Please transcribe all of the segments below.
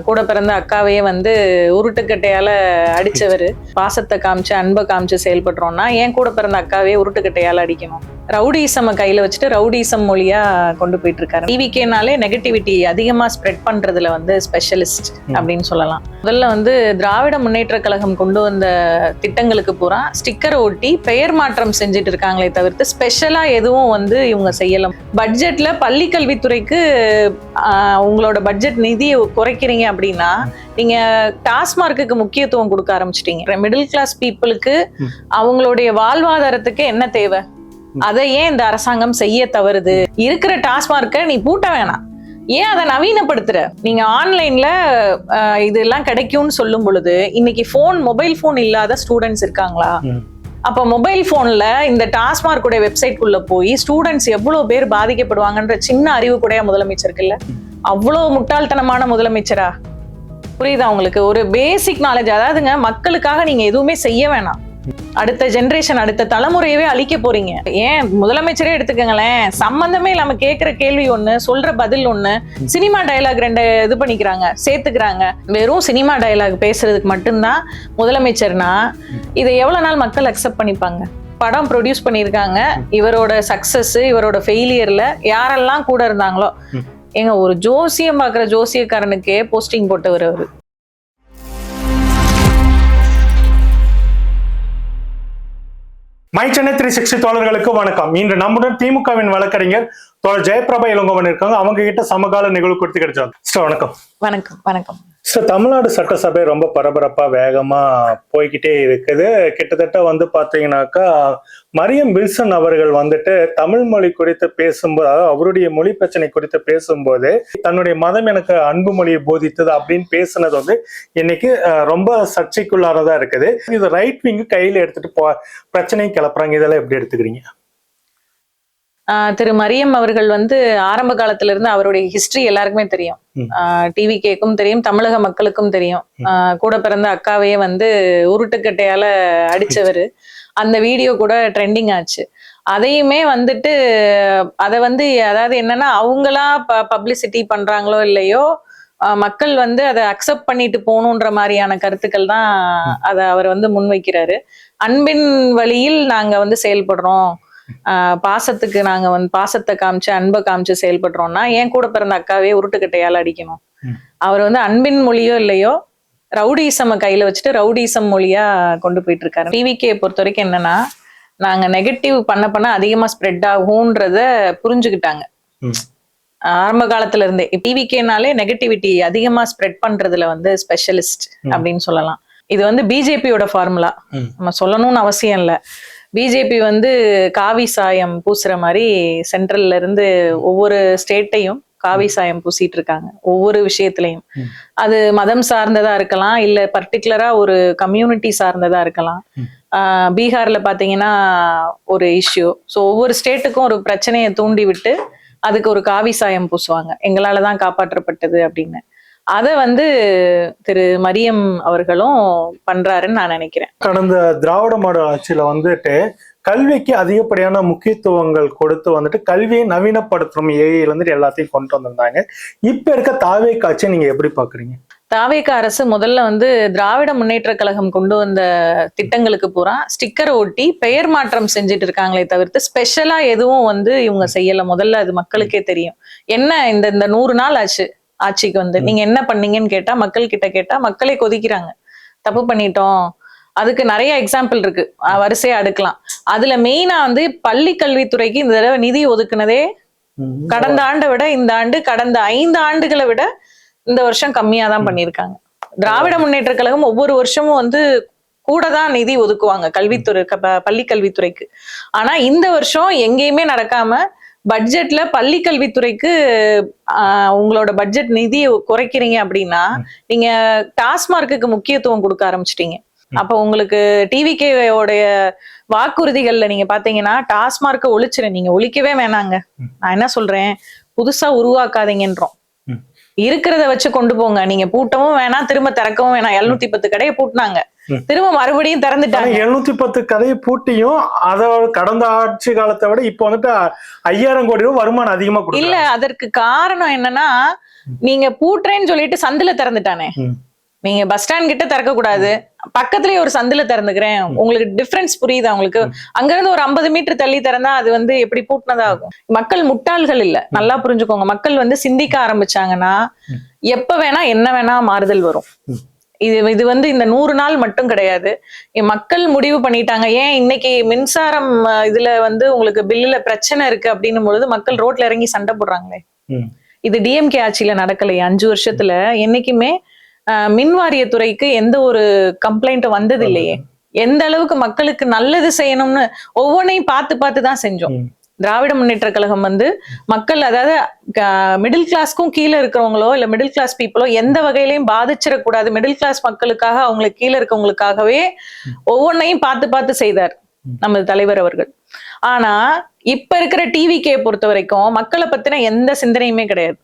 கூட பிறந்த அக்காவையே வந்து உருட்டுக்கட்டையால அடிச்சவரு. பாசத்தை காமிச்சு அன்பை காமிச்சு செயல்படுறோம்னா ஏன் கூட பிறந்த அக்காவே உருட்டுக்கட்டையால அடிக்கணும்? ரவுடிசம் கையில வச்சுட்டு ரவுடிசம் மொழியா கொண்டு போயிட்டு இருக்காரு. டிவிக்கேனாலே நெகட்டிவிட்டி அதிகமா ஸ்ப்ரெட் பண்றதுல வந்து ஸ்பெஷலிஸ்ட் அப்படின்னு சொல்லலாம். முதல்ல வந்து திராவிட முன்னேற்ற கழகம் கொண்டு வந்த திட்டங்களுக்கு பூரா ஸ்டிக்கர் ஒட்டி பெயர் மாற்றம் செஞ்சுட்டு இருக்காங்களே தவிர்த்து ஸ்பெஷலா எதுவும் வந்து இவங்க செய்யலாம். பட்ஜெட்ல பள்ளி கல்வித்துறைக்கு உங்களோட பட்ஜெட் நிதியை குறைக்கிறீங்க அப்படின்னா நீங்க டாஸ்மார்க்கு முக்கியத்துவம் கொடுக்க ஆரம்பிச்சிட்டீங்க. மிடில் கிளாஸ் பீப்புளுக்கு அவங்களுடைய வாழ்வாதாரத்துக்கு என்ன தேவை, அதை ஏன் இந்த அரசாங்கம் செய்ய தவறுது? இருக்கிற டாஸ்மார்க்க நீ பூட்ட வேணாம், ஏன் அதை நவீனப்படுத்துற? நீங்க ஆன்லைன்ல இதெல்லாம் கிடைக்கும்னு சொல்லும் பொழுது இன்னைக்கு மொபைல் போன் இல்லாத ஸ்டூடெண்ட்ஸ் இருக்காங்களா? அப்ப மொபைல் போன்ல இந்த டாஸ்மார்க் உடைய வெப்சைட் குள்ள போய் ஸ்டூடெண்ட்ஸ் எவ்வளவு பேர் பாதிக்கப்படுவாங்கன்ற சின்ன அறிவு கூட முதலமைச்சருக்கு இல்ல. அவ்வளவு முட்டாள்தனமான முதலமைச்சரா? புரியுதா உங்களுக்கு? ஒரு பேசிக் நாலேஜ், அதாவதுங்க மக்களுக்காக நீங்க எதுவுமே செய்ய வேணாம், அடுத்த ஜெனரேஷன் அடுத்த தலைமுறையவே அழிக்க போறீங்க. ஏன் முதலமைச்சரே எடுத்துக்கங்களேன், சம்பந்தமே இல்லாம கேட்கிற கேள்வி ஒண்ணு, சொல்ற பதில் ஒண்ணு, சினிமா டயலாக் ரெண்டு இது பண்ணிக்கிறாங்க, சேர்த்துக்கிறாங்க. வெறும் சினிமா டயலாக் பேசுறதுக்கு மட்டும்தான் முதலமைச்சர்னா இதை எவ்வளவு நாள் மக்கள் அக்செப்ட் பண்ணிப்பாங்க? படம் ப்ரொடியூஸ் பண்ணியிருக்காங்க, இவரோட சக்சஸ் இவரோட ஃபெயிலியர்ல யாரெல்லாம் கூட இருந்தாங்களோ, எங்க ஒரு ஜோசியம் பாக்குற ஜோசியக்காரனுக்கே போஸ்டிங் போட்டவர் அவரு. மை சென்னை 360 தோழர்களுக்கு வணக்கம். இன்று நம்முடன் திமுகவின் வழக்கறிஞர் தோழர் ஜெயபிரபா இளங்கோவன் இருக்காங்க. அவங்க கிட்ட சமகால நிகழ்வு கொடுத்து கிடைச்சாங்க. வணக்கம். வணக்கம். வணக்கம். தமிழ்நாடு சட்டசபை ரொம்ப பரபரப்பா வேகமா போய்கிட்டே இருக்குது. கிட்டத்தட்ட வந்து பாத்தீங்கன்னாக்கா மரியம் வில்சன் அவர்கள் வந்துட்டு தமிழ் மொழி குறித்து பேசும்போது, அதாவது அவருடைய மொழி பிரச்சனை குறித்து பேசும்போது தன்னுடைய மதம் எனக்கு அன்பு மொழியை போதித்தது அப்படின்னு பேசுனது வந்து இன்னைக்கு ரொம்ப சர்ச்சைக்குள்ளானதா இருக்குது. இது ரைட் விங்கு கையில எடுத்துட்டு பிரச்சனையை கிளப்புறாங்க. இதெல்லாம் எப்படி எடுத்துக்கிறீங்க? திரு மரியம் அவர்கள் வந்து ஆரம்ப காலத்துல இருந்து அவருடைய ஹிஸ்டரி எல்லாருக்குமே தெரியும், டிவிகேக்கும் தெரியும், தமிழக மக்களுக்கும் தெரியும். கூட பிறந்த அக்காவையே வந்து உருட்டுக்கட்டையால அடிச்சவரு. அந்த வீடியோ கூட ட்ரெண்டிங் ஆச்சு. அதையுமே வந்துட்டு அதை வந்து அதாவது என்னன்னா அவங்களா பப்ளிசிட்டி பண்றாங்களோ இல்லையோ, மக்கள் வந்து அதை அக்செப்ட் பண்ணிட்டு போகணுன்ற மாதிரியான கருத்துக்கள் தான் அதை அவர் வந்து முன்வைக்கிறாரு. அன்பின் வழியில் நாங்க வந்து செயல்படுறோம், பாசத்துக்கு நாங்க வந்து பாசத்தை காமிச்சு அன்பை காமிச்சு செயல்படுறோம்னா ஏன் கூட பிறந்த அக்காவே உருட்டுக்கட்டையால அடிக்கணும்? அவர் வந்து அன்பின் மொழியோ இல்லையோ ரவுடிசம் கையில வச்சுட்டு ரவுடிசம் மொழியா கொண்டு போயிட்டு இருக்காரு. டிவிகே பொறுத்த வரைக்கும் என்னன்னா, நாங்க நெகட்டிவ் பண்ண அதிகமா ஸ்ப்ரெட் ஆகும்ன்றத புரிஞ்சுக்கிட்டாங்க ஆரம்ப காலத்துல இருந்தே. டிவிகேனாலே நெகட்டிவிட்டி அதிகமா ஸ்ப்ரெட் பண்றதுல வந்து ஸ்பெஷலிஸ்ட் அப்படின்னு சொல்லலாம். இது வந்து பிஜேபியோட ஃபார்முலா, நம்ம சொல்லணும்னு அவசியம் இல்லை. பிஜேபி வந்து காவி சாயம் பூசுற மாதிரி சென்ட்ரல்ல இருந்து ஒவ்வொரு ஸ்டேட்டையும் காவி சாயம் பூசிட்டு இருக்காங்க ஒவ்வொரு விஷயத்திலையும். அது மதம் சார்ந்ததா இருக்கலாம், இல்ல பர்டிகுலரா ஒரு கம்யூனிட்டி சார்ந்ததா இருக்கலாம். பீகார்ல பாத்தீங்கன்னா ஒரு இஷ்யூ. ஸோ ஒவ்வொரு ஸ்டேட்டுக்கும் ஒரு பிரச்சனையை தூண்டி விட்டு அதுக்கு ஒரு காவி சாயம் பூசுவாங்க, எங்களாலதான் காப்பாற்றப்பட்டது அப்படின்னு. அதை வந்து திரு மரியம் அவர்களும் பண்றாருன்னு நான் நினைக்கிறேன். கடந்த திராவிட மாடல் ஆட்சியில வந்துட்டு கல்விக்கு அதிகப்படியான முக்கியத்துவங்கள் கொடுத்து வந்துட்டு கல்வியை நவீனப்படுத்தும் ஏஐல வந்துட்டு எல்லாத்தையும் கொண்டு வந்திருந்தாங்க. இப்ப இருக்க தாவேக ஆட்சியை நீங்க எப்படி பாக்குறீங்க? தாவேக அரசு முதல்ல வந்து திராவிட முன்னேற்ற கழகம் கொண்டு வந்த திட்டங்களுக்கு பூரா ஸ்டிக்கர் ஒட்டி பெயர் மாற்றம் செஞ்சுட்டு இருக்காங்களே தவிர்த்து ஸ்பெஷலா எதுவும் வந்து இவங்க செய்யல. முதல்ல அது மக்களுக்கே தெரியும். என்ன இந்த 100 நாள் ஆச்சு ஆட்சிக்கு வந்து, நீங்க என்ன பண்ணீங்கன்னு கேட்டா, மக்கள் கிட்ட கேட்டா மக்களே கொதிக்கிறாங்க. தப்பு பண்ணிட்டோம். அதுக்கு நிறைய எக்ஸாம்பிள் இருக்கு, வரிசையா அடுக்கலாம். அதுல மெயினா வந்து பள்ளி கல்வித்துறைக்கு இந்த தடவை நிதி ஒதுக்குனதே கடந்த ஆண்டை விட இந்த ஆண்டு, கடந்த 5 ஆண்டுகளை விட இந்த வருஷம் கம்மியா தான் பண்ணியிருக்காங்க. திராவிட முன்னேற்ற கழகம் ஒவ்வொரு வருஷமும் வந்து கூட தான் நிதி ஒதுக்குவாங்க கல்வித்துறை, பள்ளி கல்வித்துறைக்கு. ஆனா இந்த வருஷம் எங்கேயுமே நடக்காம பட்ஜெட்ல பள்ளி கல்வித்துறைக்கு உங்களோட பட்ஜெட் நிதி குறைக்கிறீங்க அப்படின்னா நீங்க டாஸ்மார்க்கு முக்கியத்துவம் கொடுக்க ஆரம்பிச்சிட்டீங்க. அப்ப உங்களுக்கு டிவிகேயோடைய வாக்குறுதிகள்ல நீங்க பாத்தீங்கன்னா டாஸ்மார்க்க ஒழிச்சிரு, நீங்க ஒழிக்கவே வேணாங்க, நான் என்ன சொல்றேன், புதுசா உருவாக்காதீங்கன்றோம். இருக்கிறத வச்சு கொண்டு போங்க, நீங்க பூட்டவும் வேணாம், திரும்ப திறக்கவும் வேணாம். 710 கடையை பூட்டினாங்க, திரும்ப மறுபடியும் திறந்துட்டாங்க. 710 கதையை பூட்டியும் அதோட கடந்த ஆட்சி காலத்தை விட இப்ப வந்துட்டு 5000 கோடி ரூபாய் வருமானம் அதிகமா கொடுக்கும். இல்ல, அதற்கு காரணம் என்னன்னா, நீங்க பூட்டுறேன்னு சொல்லிட்டு சந்துல திறந்துட்டானே. நீங்க பஸ் ஸ்டாண்ட் கிட்ட திறக்க கூடாது, பக்கத்துலயே ஒரு சந்துல திறந்துக்கிறேன். உங்களுக்கு டிஃபரன்ஸ் புரியுதா உங்களுக்கு? அங்க இருந்து ஒரு 50 மீட்டர் தள்ளி திறந்தா அது வந்து எப்படி பூட்டினதாகும்? மக்கள் முட்டாள்கள் இல்ல, நல்லா புரிஞ்சுக்கோங்க. மக்கள் வந்து சிந்திக்க ஆரம்பிச்சாங்கன்னா எப்ப வேணா என்ன வேணா மாறுதல் வரும். இது வந்து இந்த 100 நாள் மட்டும் கிடையாது. மக்கள் முடிவு பண்ணிட்டாங்க. ஏன் இன்னைக்கு மின்சாரம் இதுல வந்து உங்களுக்கு பில்லுல பிரச்சனை இருக்கு அப்படின்னும் பொழுது மக்கள் ரோட்ல இறங்கி சண்டை போடுறாங்களே. இது டிஎம்கே ஆட்சியில நடக்கலையே. 5 வருஷத்துல என்னைக்குமே மின் வாரியத்துறைக்கு எந்த ஒரு கம்ப்ளைண்ட்டும் வந்தது இல்லையே. எந்த அளவுக்கு மக்களுக்கு நல்லது செய்யணும்னு ஒவ்வொன்றையும் பார்த்து பார்த்து தான் செஞ்சோம். திராவிட முன்னேற்ற கழகம் வந்து மக்கள், அதாவது மிடில் கிளாஸ்க்கும் கீழே இருக்கிறவங்களோ இல்ல மிடில் கிளாஸ் பீப்புளோ எந்த வகையிலையும் பாதிச்சிடக்கூடாது, மிடில் கிளாஸ் மக்களுக்காக, அவங்களுக்கு கீழே இருக்கவங்களுக்காகவே ஒவ்வொன்றையும் பார்த்து பார்த்து செய்தார் நமது தலைவர் அவர்கள். ஆனா இப்ப இருக்கிற டிவிக்கே பொறுத்த வரைக்கும் மக்களை பத்தின எந்த சிந்தனையுமே கிடையாது.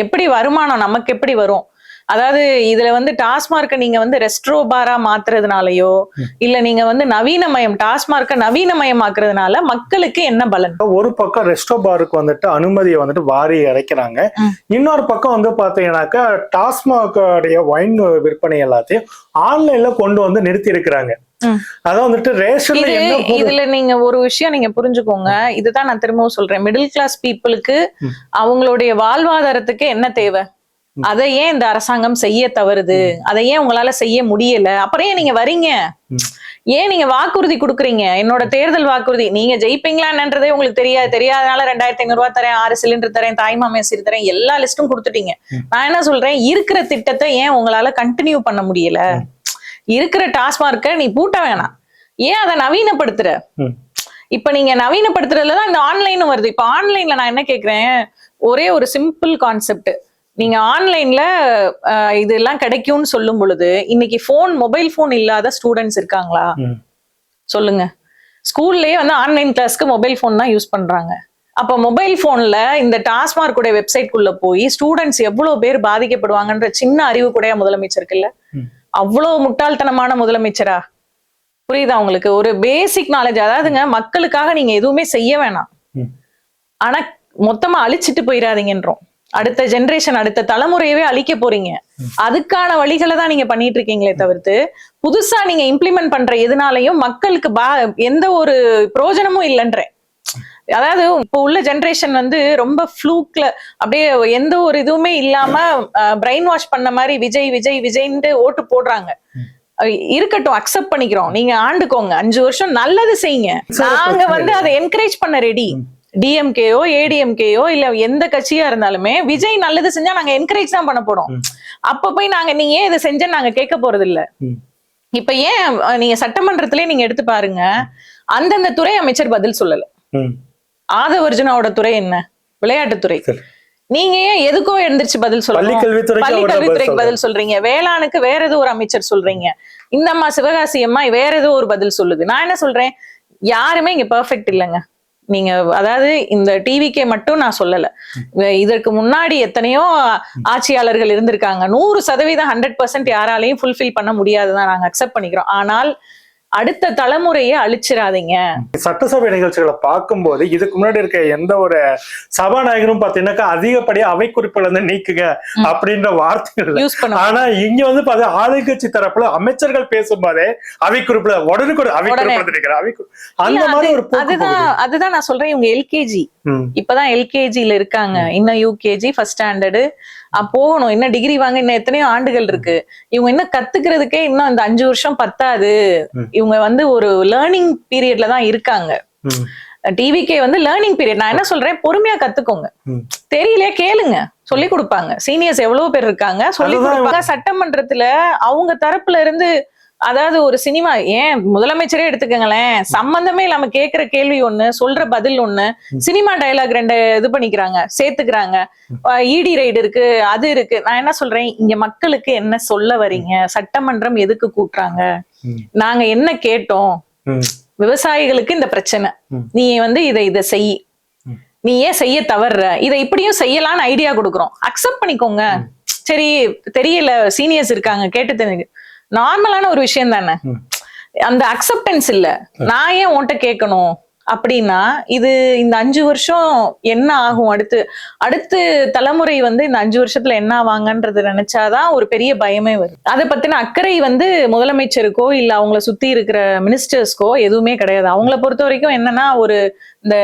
எப்படி வருமானம் நமக்கு எப்படி வரும், அதாவது இதுல வந்து டாஸ்மார்க்க நீங்க வந்து ரெஸ்ட்ரோ பாரா மாத்துறதுனாலயோ இல்ல நீங்க வந்து நவீனமயம் டாஸ்மார்க்க நவீனமயமாக்குறதுனால மக்களுக்கு என்ன பலன்? ஒரு பக்கம் ரெஸ்டோ பாருக்கு வந்துட்டு அனுமதியை வந்துட்டு வாரி இறைக்கிறாங்க. இன்னொரு பக்கம் வந்து பாத்தீங்கன்னாக்கா டாஸ்மார்க்கோடைய ஒயின் விற்பனை எல்லாத்தையும் ஆன்லைன்ல கொண்டு வந்து நிறுத்தி இருக்கிறாங்க. அதான் வந்துட்டு ரேஷன்ல இதுல நீங்க ஒரு விஷயம் நீங்க புரிஞ்சுக்கோங்க. இதுதான் நான் திரும்பவும் சொல்றேன். மிடில் கிளாஸ் பீப்புளுக்கு அவங்களுடைய வாழ்வாதாரத்துக்கு என்ன தேவை, அதை ஏன் இந்த அரசாங்கம் செய்ய தவறுது, அதை ஏன் உங்களால செய்ய முடியல, அப்புறம் ஏன் நீங்க வரீங்க, ஏன் நீங்க வாக்குறுதி கொடுக்குறீங்க? என்னோட தேர்தல் வாக்குறுதி நீங்க ஜெயிப்பீங்களான்றதே உங்களுக்கு தெரியாதனால 2500 ரூபாய் தரேன், 6 சிலிண்டர் தரேன், தாய்மாமேசிரி தரேன், எல்லா லிஸ்டும் கொடுத்துட்டீங்க. நான் என்ன சொல்றேன், இருக்கிற திட்டத்தை ஏன் உங்களால கண்டினியூ பண்ண முடியல? இருக்கிற டாஸ்மார்க்க நீ பூட்ட வேணாம், ஏன் அதை நவீனப்படுத்துற? இப்ப நீங்க நவீனப்படுத்துறதுலதான் இந்த ஆன்லைன் வருது. இப்ப ஆன்லைன்ல நான் என்ன கேக்குறேன், ஒரே ஒரு சிம்பிள் கான்செப்ட். நீங்க ஆன்லைன்ல இதெல்லாம் கிடைக்கும்னு சொல்லும் பொழுது இன்னைக்கு மொபைல் போன் இல்லாத ஸ்டூடெண்ட்ஸ் இருக்காங்களா சொல்லுங்க? ஸ்கூல்லயே வந்து ஆன்லைன் கிளாஸ்க்கு மொபைல் போன் தான் யூஸ் பண்றாங்க. அப்ப மொபைல் போன்ல இந்த டாஸ்மார்க்குடைய வெப்சைட்குள்ள போய் ஸ்டூடெண்ட்ஸ் எவ்வளவு பேர் பாதிக்கப்படுவாங்கன்ற சின்ன அறிவு கூட முதலமைச்சருக்கு இல்ல. அவ்வளவு முட்டாள்தனமான முதலமைச்சரா? புரியுதா உங்களுக்கு? ஒரு பேசிக் நாலேஜ், அதாவதுங்க மக்களுக்காக நீங்க எதுவுமே செய்ய வேணாம், ஆனா மொத்தமா அழிச்சிட்டு போயிடாதீங்கன்றோம். அடுத்த ஜெனரேஷன், அடுத்த தலைமுறையவே அழிக்க போறீங்க. அதுக்கான வழிகளை தான் நீங்க பண்ணிட்டு இருக்கீங்களே தவிர்த்து புதுசா நீங்க இம்ப்ளிமெண்ட் பண்ற எதுனாலையும் மக்களுக்கு எந்த ஒரு பிரயோஜனமும் இல்லைன்றேன். அதாவது இப்போ உள்ள ஜெனரேஷன் வந்து ரொம்ப ஃப்ளூக்ல அப்படியே எந்த ஒரு இதுவுமே இல்லாம பிரெயின் வாஷ் பண்ண மாதிரி விஜய் விஜய் விஜய்ன்ட்டு ஓட்டு போடுறாங்க. இருக்கட்டும், அக்செப்ட் பண்ணிக்கிறோம், நீங்க ஆண்டுக்கோங்க, 5 வருஷம் நல்லது செய்யுங்க. நாங்க வந்து அதை என்கரேஜ் பண்ண ரெடி. டிஎம்கேயோ ஏடிஎம்கேயோ இல்ல எந்த கட்சியா இருந்தாலுமே விஜய் நல்லது செஞ்சா நாங்க என்கரேஜ் தான் பண்ண போறோம். அப்ப போய் நீங்க ஏன் இதை செஞ்ச நாங்க கேட்க போறது இல்ல. இப்ப ஏன் நீங்க சட்டமன்றத்திலே நீங்க எடுத்து பாருங்க, அந்தந்த துறை அமைச்சர் பதில் சொல்லல. ஆதவர்ஜுனாவோட துறை என்ன? விளையாட்டுத்துறை. நீங்க ஏன் எதுக்கோ எழுந்திருச்சு பதில் சொல்லணும்? பள்ளிக்கல்வித்துறைக்கு பதில் சொல்றீங்க, வேளாணுக்கு வேற ஏதோ ஒரு அமைச்சர் சொல்றீங்க, இந்த அம்மா சிவகாசி அம்மா வேற ஏதோ ஒரு பதில் சொல்லுது. நான் என்ன சொல்றேன், யாருமே இங்க பெர்ஃபெக்ட் இல்லைங்க. நீங்க அதாவது இந்த டிவிக்கே மட்டும் நான் சொல்லல, இதற்கு முன்னாடி எத்தனையோ ஆட்சியாளர்கள் இருந்திருக்காங்க. 100% 100% யாராலையும் ஃபுல்ஃபில் பண்ண முடியாதுதான், நாங்க அக்செப்ட் பண்ணிக்கிறோம். ஆனால் அடுத்த தலைமுறையை அழிச்சிடாதீங்க. சட்டசபை நிகழ்ச்சிகளை பார்க்கும்போது இதுக்கு முன்னாடி இருக்க எந்த ஒரு சபாநாயகரும் பாத்தீங்கன்னாக்கா அதிகப்படியா அவை குறிப்புல இருந்து நீக்குங்க அப்படின்ற வார்த்தைகள் யூஸ் பண்ண. ஆனா இங்க வந்து பாத்தீங்க ஆளுங்கட்சி தரப்புல அமைச்சர்கள் பேசும்போதே அவை குறிப்புல உடனுக்கு அவை குறிப்பு அந்த மாதிரி ஒரு அதுதான் நான் சொல்றேன். இவங்க எல்கேஜி இப்பதான் எல்கேஜில இருக்காங்க, இன்னும் யூகேஜி ஃபர்ஸ்ட் ஸ்டாண்டர்டு போகணும், இன்னும் டிகிரி வாங்க இன்னும் எத்தனையோ ஆண்டுகள் இருக்கு. இவங்க இன்னும் கத்துக்கிறதுக்கே இன்னும் இந்த 5 வருஷம் பத்தாது. இவங்க வந்து ஒரு லேர்னிங் பீரியட்ல தான் இருக்காங்க. டிவிக்கே வந்து லேர்னிங் பீரியட். நான் என்ன சொல்றேன், பொறுமையா கத்துக்கோங்க, தெரியல கேளுங்க, சொல்லி கொடுப்பாங்க. சீனியர்ஸ் எவ்வளவு பேர் இருக்காங்க, சொல்லி கொடுப்பாங்க. சட்டமன்றத்துல அவங்க தரப்புல இருந்து, அதாவது ஒரு சினிமா, ஏன் முதலமைச்சரே எடுத்துக்கங்களேன், சம்பந்தமே இல்லாம கேட்கிற கேள்வி ஒண்ணு, சொல்ற பதில் ஒண்ணு, சினிமா டயலாக் 2 இது பண்ணிக்கிறாங்க, சேர்த்துக்கிறாங்க. இடி ரைடு இருக்கு, அது இருக்கு. நான் என்ன சொல்றேன், இங்க மக்களுக்கு என்ன சொல்ல வரீங்க? சட்டமன்றம் எதுக்கு கூட்டுறாங்க? நாங்க என்ன கேட்டோம்? விவசாயிகளுக்கு இந்த பிரச்சனை, நீ வந்து இதை செய், நீ ஏன் செய்ய தவறுற, இதை இப்படியும் செய்யலான்னு ஐடியா கொடுக்குறோம், அக்செப்ட் பண்ணிக்கோங்க. சரி தெரியல, சீனியர்ஸ் இருக்காங்க, கேட்டு தெரிஞ்சு நார்மலான ஒரு விஷயம் தானே. அந்த அக்செப்டன்ஸ் இல்ல. நான் ஏன் உன்கிட்ட கேட்கணும் அப்படின்னா, இது இந்த 5 வருஷம் என்ன ஆகும், அடுத்து தலைமுறை வந்து இந்த 5 வருஷத்துல என்ன ஆவாங்கன்றது நினைச்சாதான் ஒரு பெரிய பயமே வருது. அதை பத்தின அக்கறை வந்து முதலமைச்சருக்கோ இல்ல அவங்கள சுத்தி இருக்கிற மினிஸ்டர்ஸ்க்கோ எதுவுமே கிடையாது. அவங்கள பொறுத்த வரைக்கும் என்னன்னா, ஒரு இந்த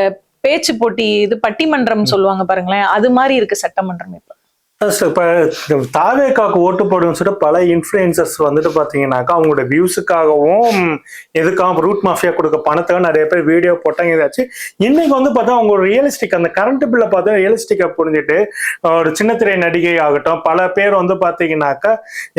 பேச்சு போட்டி, இது பட்டிமன்றம் சொல்லுவாங்க பாருங்களேன், அது மாதிரி இருக்கு சட்டமன்றம் இப்ப. இப்ப தாவேக்காக்கு ஓட்டு போடுன்னு சொல்லிட்டு பல இன்ஃபுளுசர்ஸ் வந்துட்டு பாத்தீங்கன்னாக்கா அவங்களோட வியூஸுக்காகவும் எதுக்காக ரூட் மாஃபியா கொடுக்க பணத்துக்காக நிறைய பேர் வீடியோ போட்டாங்க. ஏதாச்சும் இன்னைக்கு வந்து பார்த்தா அவங்க ஒரு ரியலிஸ்டிக், அந்த கரண்ட் பில்லை பார்த்தா ரியலிஸ்டிக்கா புரிஞ்சுட்டு ஒரு சின்னத்திரை நடிகை ஆகட்டும் பல பேர் வந்து பாத்தீங்கன்னாக்கா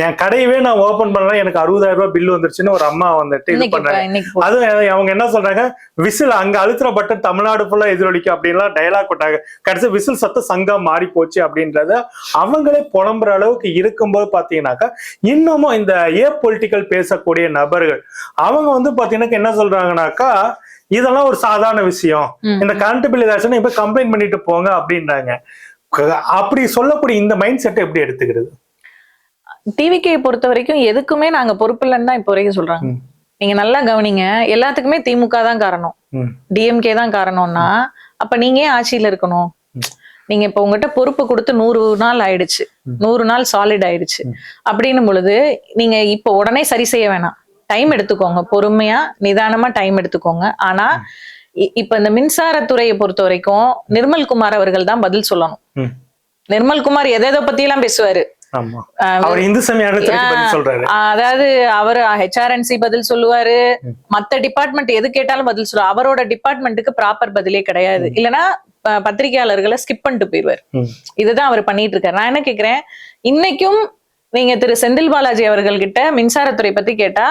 என் கடையவே நான் ஓபன் பண்ணலாம் எனக்கு 60,000 ரூபாய் பில் வந்துருச்சுன்னு ஒரு அம்மா வந்துட்டு இது பண்றாங்க. அதுவும் அவங்க என்ன சொல்றாங்க, விசில் அங்க அழுத்துற பட்டன் தமிழ்நாடு ஃபுல்லா எதிரொலிக்கும் அப்படின்லாம் டைலாக் போட்டாங்க. கடைசி விசில் சத்த சங்கம் மாறி போச்சு அப்படின்றத அவங்களே புலம்புற அளவுக்கு இருக்கும்போது பாத்தீங்கன்னாக்கா இன்னமும் இந்த பொலிட்டிக்கல் பேசக்கூடிய நபர்கள் அவங்க வந்து பாத்தீங்கன்னா என்ன சொல்றாங்கன்னாக்கா, இதெல்லாம் ஒரு சாதாரண விஷயம், இந்த கரண்ட் பில் ஏதாச்சும் இப்ப கம்ப்ளைண்ட் பண்ணிட்டு போங்க அப்படின்றாங்க. அப்படி சொல்லக்கூடிய இந்த மைண்ட் செட்டை எப்படி எடுத்துக்கிறது? டிவிகே பொறுத்த வரைக்கும் எதுக்குமே நாங்க பொறுப்பு இல்லைன்னு தான் இப்போ வரைக்கும் சொல்றாங்க. நீங்க நல்லா கவனிங்க, எல்லாத்துக்குமே திமுக தான் காரணம், டிஎம்கே தான் காரணம்னா அப்ப நீங்க ஏன் ஆட்சியில இருக்கணும்? நீங்க இப்ப உங்ககிட்ட பொறுப்பு கொடுத்து 100 நாள் ஆயிடுச்சு, 100 நாள் சாலிட் ஆயிடுச்சு. அப்படின்னும் பொழுது நீங்க இப்ப உடனே சரி செய்ய வேணாம், டைம் எடுத்துக்கோங்க, பொறுமையா நிதானமா டைம் எடுத்துக்கோங்க. ஆனா இப்ப இந்த மின்சாரத்துறையை பொறுத்த வரைக்கும் நிர்மல்குமார் அவர்கள் தான் பதில் சொல்லணும். நிர்மல்குமார் எதை பத்தி எல்லாம் பேசுவாரு, அதாவது அவர் ஹெச்ஆர்என்சி பதில் சொல்லுவாரு, மத்த டிபார்ட்மெண்ட் எது கேட்டாலும் பதில் சொல்லுவாரு. அவரோட டிபார்ட்மெண்ட்டுக்கு ப்ராப்பர் பதிலே கிடையாது. இல்லைன்னா பத்திரிகையாளர்களை ஸ்கிப் பண்ணிட்டு போயிடுவார். இதுதான் அவர் பண்ணிட்டு இருக்காரு. நான் என்ன கேக்குறேன், இன்னைக்கும் நீங்க திரு செந்தில் பாலாஜி அவர்கள் கிட்ட மின்சாரத்துறை பத்தி கேட்டா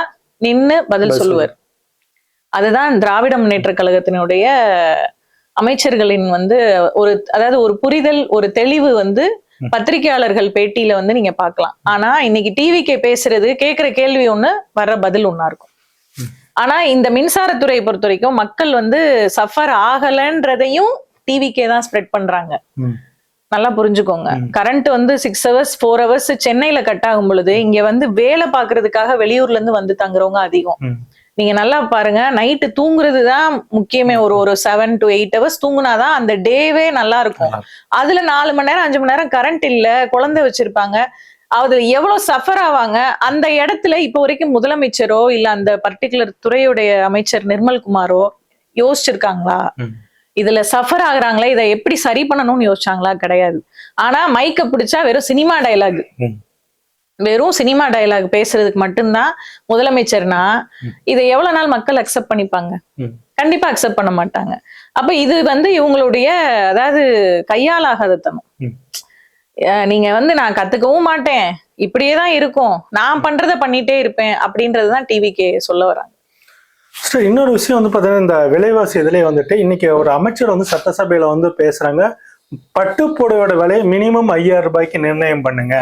நின்னு பதில் சொல்லுவார். அதுதான் திராவிட முன்னேற்ற கழகத்தினுடைய அமைச்சர்களின் வந்து அதாவது ஒரு புரிதல், ஒரு தெளிவு வந்து பத்திரிகையாளர்கள் பேட்டியில வந்து நீங்க பாக்கலாம். ஆனா இன்னைக்கு டிவிக்கே பேசுறது, கேட்கிற கேள்வி ஒண்ணு, வர்ற பதில் ஒண்ணா இருக்கும். ஆனா இந்த மின்சாரத்துறையை பொறுத்த வரைக்கும் மக்கள் வந்து சஃபர் ஆகலன்றதையும் டிவிக்கே தான் ஸ்ப்ரெட் பண்றாங்க. நல்லா புரிஞ்சுக்கோங்க. கரண்ட் வந்து 6 hours 4 hours சென்னையில கட் ஆகும் பொழுது இங்க வந்து வேலை பாக்குறதுக்காக வெளியூர்ல இருந்து வந்து தங்குறவங்க அதிகம். நீங்க நல்லா பாருங்க, நைட்டு தூங்குறதுதான் முக்கியமே. ஒரு 7 to 8 hours தூங்குனாதான் அந்த டேவே நல்லா இருக்கும். அதுல 4 மணி நேரம் 5 மணி நேரம் கரண்ட் இல்ல, குழந்தை வச்சிருப்பாங்க, அது எவ்வளவு சஃபர் ஆவாங்க. அந்த இடத்துல இப்ப வரைக்கும் முதலமைச்சரோ இல்ல அந்த பர்டிகுலர் துறையுடைய அமைச்சர் நிர்மல்குமாரோ யோசிச்சிருக்காங்களா? இதுல சஃபர் ஆகுறாங்களா, இதை எப்படி சரி பண்ணணும்னு யோசிச்சாங்களா? கிடையாது. ஆனா மைக்க பிடிச்சா வெறும் சினிமா டயலாக் பேசுறதுக்கு மட்டும்தான் முதலமைச்சர்னா இதை எவ்வளவு நாள் மக்கள் அக்செப்ட் பண்ணிப்பாங்க? கண்டிப்பா அக்செப்ட் பண்ண மாட்டாங்க. அப்ப இது வந்து இவங்களுடைய அதாவது கையாலாகாதத்தனம். நீங்க வந்து நான் கத்துக்கவும் மாட்டேன், இப்படியேதான் இருக்கும், நான் பண்றதை பண்ணிட்டே இருப்பேன் அப்படின்றதுதான் டிவிக்கே சொல்ல வராங்க. இன்னொரு விஷயம் வந்து பாத்தீங்கன்னா, இந்த விலைவாசி இதுலயே வந்துட்டு இன்னைக்கு ஒரு அமைச்சர் வந்து சட்டசபையில வந்து பேசுறாங்க, பட்டுப்புடவையோட விலையை மினிமம் 5,000 ரூபாய்க்கு நிர்ணயம் பண்ணுங்க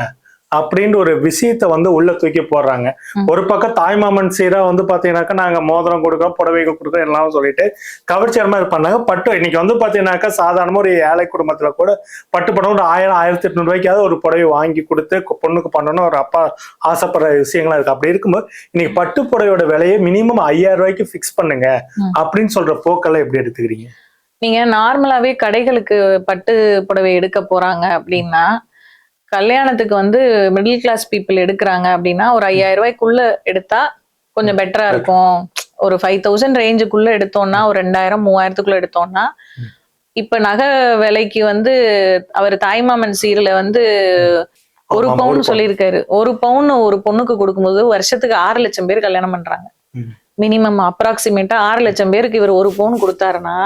அப்படின்ற ஒரு விஷயத்த வந்து உள்ள தூக்கி போடுறாங்க. ஒரு பக்கம் தாய்மாமன் சீரா வந்து பாத்தீங்கன்னாக்கா நாங்க மோதிரம் கொடுக்குறோம், புடவைகள் கொடுக்குறோம் எல்லாம் சொல்லிட்டு கவர்ச்சியரமா இது பண்ணாங்க. பட்டு இன்னைக்கு வந்து பாத்தீங்கன்னாக்கா சாதாரணமா ஒரு ஏழை குடும்பத்துல கூட பட்டு படம் ஒரு 1000-1800 ரூபாய்க்காவது ஒரு புடவை வாங்கி கொடுத்து பொண்ணுக்கு பண்ணணும் ஒரு அப்பா ஆசைப்படுற விஷயங்களா இருக்கு. அப்படி இருக்கும்போது இன்னைக்கு பட்டு புடவையோட விலையை மினிமம் 5,000 ரூபாய்க்கு பிக்ஸ் பண்ணுங்க அப்படின்னு சொல்ற போக்கெல்லாம் எப்படி எடுத்துக்கிறீங்க? நீங்க நார்மலாவே கடைகளுக்கு பட்டு புடவை எடுக்க போறாங்க அப்படின்னா, கல்யாணத்துக்கு வந்து மிடில் கிளாஸ் பீப்புள் எடுக்கிறாங்க அப்படின்னா ஒரு 5,000 ரூபாய்க்குள்ள எடுத்தா கொஞ்சம் பெட்டரா இருக்கும். ஒரு 5,000 ரேஞ்சுக்குள்ள எடுத்தோம்னா, ஒரு 2,000-3,000க்குள்ள எடுத்தோம்னா, இப்ப நகை விலைக்கு வந்து அவர் தாய்மாமன் சீர்ல வந்து 1 பவுன் சொல்லியிருக்காரு. 1 பவுன் ஒரு பொண்ணுக்கு கொடுக்கும்போது வருஷத்துக்கு 6 லட்சம் பேர் கல்யாணம் பண்றாங்க. மினிமம் அப்ராக்சிமேட்டா 6 லட்சம் பேருக்கு இவர் 1 பவுன் கொடுத்தாருன்னா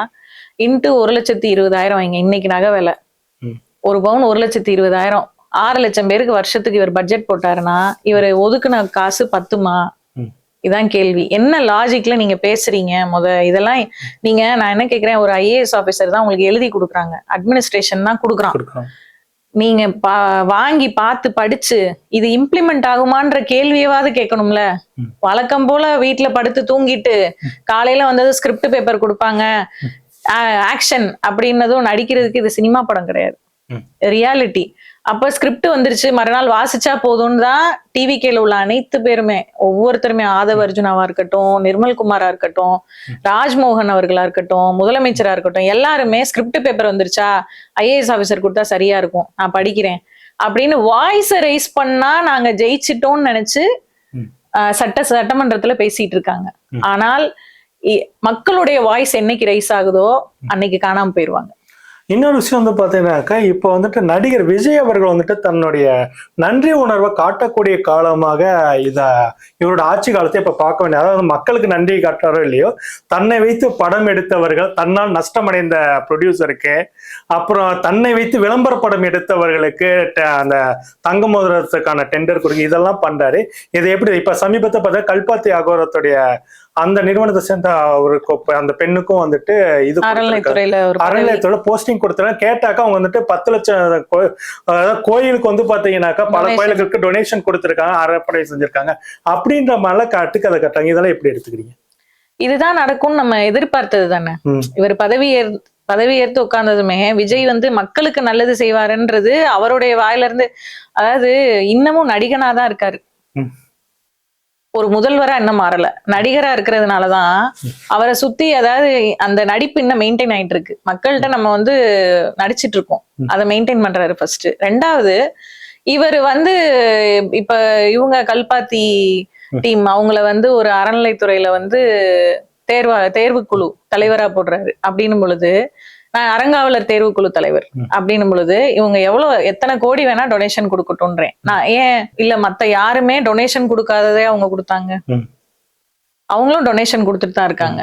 இன்ட்டு 1,20,000 வைங்க. இன்னைக்கு நகை விலை 1 பவுன் 1,20,000, 6 லட்சம் பேருக்கு வருஷத்துக்கு இவர் பட்ஜெட் போட்டாருன்னா இவர் ஒதுக்குன காசு பத்துமா? இதான் கேள்வி. என்ன லாஜிக்ல நீங்க பேசுறீங்க? இதெல்லாம் நீங்க, நான் என்ன கேக்குறேன், ஒரு ஐஏஎஸ் ஆபீசர் தான் உங்களுக்கு எழுதி கொடுக்குறாங்க, அட்மினிஸ்ட்ரேஷன் தான் கொடுக்குறான். நீங்க வாங்கி பார்த்து படிச்சு இது இம்ப்ளிமெண்ட் ஆகுமான்ற கேள்வியவாது கேட்கணும்ல. வழக்கம் போல வீட்டுல படுத்து தூங்கிட்டு காலையில வந்தது ஸ்கிரிப்ட் பேப்பர் கொடுப்பாங்க, ஆக்ஷன் அப்படின்னதும் நடிக்கிறதுக்கு இது சினிமா படம் கிடையாது. ரியாலிட்டி. அப்ப ஸ்கிரிப்ட் வந்துருச்சு, மறுநாள் வாசிச்சா போதும்னு தான் டிவிகேல உள்ள அனைத்து பேருமே, ஒவ்வொருத்தருமே, ஆதவ அர்ஜுனாவா இருக்கட்டும், நிர்மல் குமாரா இருக்கட்டும், ராஜ்மோகன் அவர்களா இருக்கட்டும், முதலமைச்சரா இருக்கட்டும், எல்லாருமே ஸ்கிரிப்ட் பேப்பர் வந்துருச்சா, ஐஏஎஸ் ஆபீசர் கொடுத்தா சரியா இருக்கும், நான் படிக்கிறேன் அப்படின்னு வாய்ஸை ரைஸ் பண்ணா நாங்க ஜெயிச்சிட்டோம்னு நினைச்சு சட்டமன்றத்துல பேசிட்டு இருக்காங்க. ஆனால் மக்களுடைய வாய்ஸ் என்னைக்கு ரைஸ் ஆகுதோ அன்னைக்கு காணாம போயிருவாங்க. இன்னொரு விஷயம் வந்து பாத்தீங்கன்னாக்கா, இப்போ வந்துட்டு நடிகர் விஜய் அவர்கள் வந்துட்டு தன்னுடைய நன்றி உணர்வை காட்டக்கூடிய காலமாக இவரோட ஆட்சி காலத்தை இப்ப பார்க்க வேண்டிய, அதாவது மக்களுக்கு நன்றி காட்டுறாரோ இல்லையோ, தன்னை வைத்து படம் எடுத்தவர்கள், தன்னால் நஷ்டமடைந்த ப்ரொடியூசருக்கு, அப்புறம் தன்னை வைத்து விளம்பர படம் எடுத்தவர்களுக்கு அந்த தங்க மோதிரத்துக்கான டெண்டர் கொடுங்க, இதெல்லாம் பண்றாரு. இதை எப்படி இப்ப சமீபத்தை பார்த்தா கல்பாத்தி அகோரத்துடைய அந்த நிறுவனத்தை சேர்ந்த ஒரு அந்த பெண்ணுக்கும் வந்துட்டு இது அறநிலையத்துறையில போஸ்டிங் கொடுத்தாங்க. கேட்டாக்கா அவங்க வந்துட்டு 10 லட்சம் கோயிலுக்கு வந்து பாத்தீங்கன்னாக்கா பல கோயிலுக்கு டொனேஷன் கொடுத்திருக்காங்க, அறப்படை செஞ்சிருக்காங்க அப்படின்ற மாதிரி கட்டுக்கதை கட்டாங்க. இதெல்லாம் எப்படி எடுத்துக்கிறீங்க? இதுதான் நடக்கும்னு நம்ம எதிர்பார்த்தது தானே. இவர் பதவி ஏற்று உட்கார்ந்ததுமே விஜய் வந்து மக்களுக்கு நல்லது செய்வாருன்றது அவருடைய வாயில இருந்து, அதாவது இன்னமும் நடிகனாதான் இருக்காரு, ஒரு முதல்வரா இன்னும் மாறல. நடிகரா இருக்கிறதுனாலதான் அவரை சுத்தி, அதாவது அந்த நடிப்பு இன்னும் மெயின்டைன் ஆயிட்டு இருக்கு. மக்கள்கிட்ட நம்ம வந்து நடிச்சிட்டு இருக்கோம், அதை மெயின்டைன் பண்றாரு ஃபர்ஸ்ட். ரெண்டாவது, இவர் வந்து இப்ப இவங்க கல்பாத்தி டீம் அவங்கள வந்து ஒரு அறநிலைத்துறையில வந்து தேர்வுக்குழு தலைவரா போடுறாரு. அப்படின்னும் பொழுது, நான் அறங்காவலர் தேர்வுக்குழு தலைவர் அப்படின்னும் பொழுது, இவங்க எத்தனை கோடி வேணா டொனேஷன் கொடுக்கட்டும்ன்றேன் நான். ஏன் இல்ல மத்த யாருமே டொனேஷன் கொடுக்காததே அவங்க கொடுத்தாங்க, அவங்களும் டொனேஷன் கொடுத்துட்டு தான் இருக்காங்க.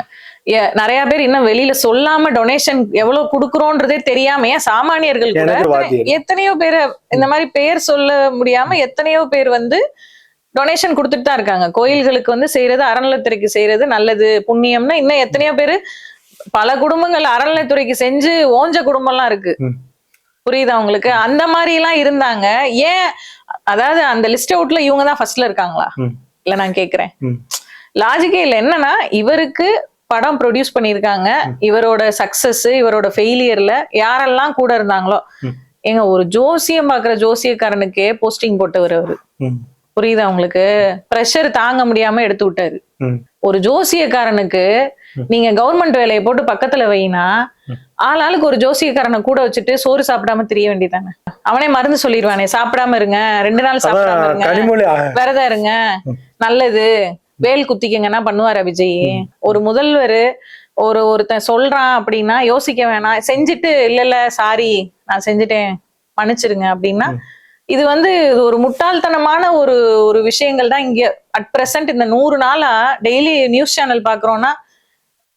நிறைய பேர் இன்னும் வெளியில சொல்லாம டொனேஷன் எவ்வளவு கொடுக்குறோன்றதே தெரியாம, ஏன் சாமானியர்கள் கூட எத்தனையோ பேர் இந்த மாதிரி பெயர் சொல்ல முடியாம எத்தனையோ பேர் வந்து டொனேஷன் கொடுத்துட்டு தான் இருக்காங்க. கோயில்களுக்கு வந்து செய்யறது, அறநிலையத்துறைக்கு செய்யறது நல்லது புண்ணியம்னா இன்னும் எத்தனையோ பேரு, பல குடும்பங்கள் அறநிலையத்துறைக்கு செஞ்சு ஓஞ்ச குடும்பம்லாம் இருக்கு. புரியுதா உங்களுக்கு? அந்த மாதிரி எல்லாம் இருந்தாங்க. ஏன், அதாவது அந்த லிஸ்ட் அவுட்ல இவங்க தான் ஃபர்ஸ்ட்ல இருக்காங்களா? இல்ல நான் கேக்குறேன். லாஜிக்கே இல்ல. என்னன்னா, இவருக்கு படம் ப்ரொடியூஸ் பண்ணிருக்காங்க, இவரோட சக்சஸ் இவரோட ஃபெயிலியர்ல யாரெல்லாம் கூட இருந்தாங்களோ, எங்க ஒரு ஜோசியம் பாக்குற ஜோசியக்காரனுக்கே போஸ்டிங் போட்டவர் அவரு. புரியுதா உங்களுக்கு? பிரஷர் தாங்க முடியாம எடுத்து விட்டாரு. ஒரு ஜோசியக்காரனுக்கு நீங்க கவர்மெண்ட் வேலையை போட்டு பக்கத்துல வைனா, ஆளாளுக்கு ஒரு ஜோசியக்காரனை கூட வச்சுட்டு சோறு சாப்பிடாம தெரிய வேண்டியதானே. அவனே மருந்து சொல்லிடுவானே, சாப்பிடாம இருங்க, 2 நாள் சாப்பிடாம இருங்க, விரதம் இருங்க, நல்லது, வேல் குத்திக்கங்கன்னா பண்ணுவாரா விஜய்? ஒரு முதல்வர் ஒருத்தன் சொல்றான் அப்படின்னா யோசிக்க வேணாம், செஞ்சுட்டு இல்ல சாரி நான் செஞ்சுட்டேன் மன்னிச்சிருங்க அப்படின்னா, இது வந்து ஒரு முட்டாள்தனமான ஒரு விஷயங்கள் தான் இங்க அட் பிரசன்ட். இந்த 100 நாளா டெய்லி நியூஸ் சேனல் பாக்குறோம்னா,